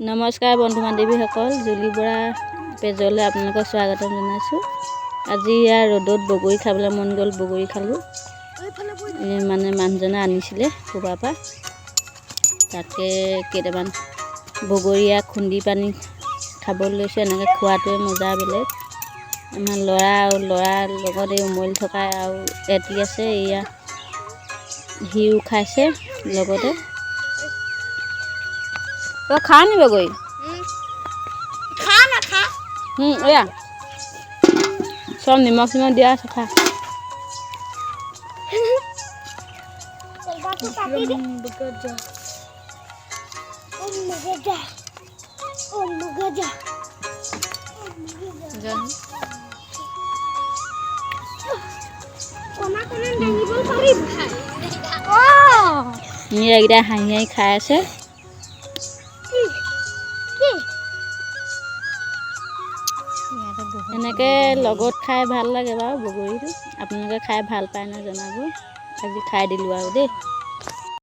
নমস্কাৰ বন্ধু বান্ধৱীসকল, জুলি বৰা পেজলৈ আপোনালোকক স্বাগতম জনাইছোঁ। আজি ইয়াৰ ৰ'দত বগৰী খাবলৈ মন গ'ল, বগৰী খালোঁ। মানে মানুহজনে আনিছিলে ক'ৰবাৰ পৰা, তাকে কেইটামান বগৰী খুন্দি পানী খাবলৈ লৈছোঁ। এনেকৈ খোৱাটোৱে মজা বেলেগ। আমাৰ ল'ৰাৰ লগত এই উমলি থকা আৰু এটি আছে, এয়া সিও খাইছে লগতে। তই খা নি বগৰী? এয়া চব নিমখ দিয়া আছে, খা। এইকেইটা হাঁহি হাঁহি খাই আছে। এনেকৈ লগত খাই ভাল লাগে বাৰু বগৰীটো। আপোনালোকে খাই ভাল পায় নে জনাব। আজি খাই দিলোঁ আৰু দেই।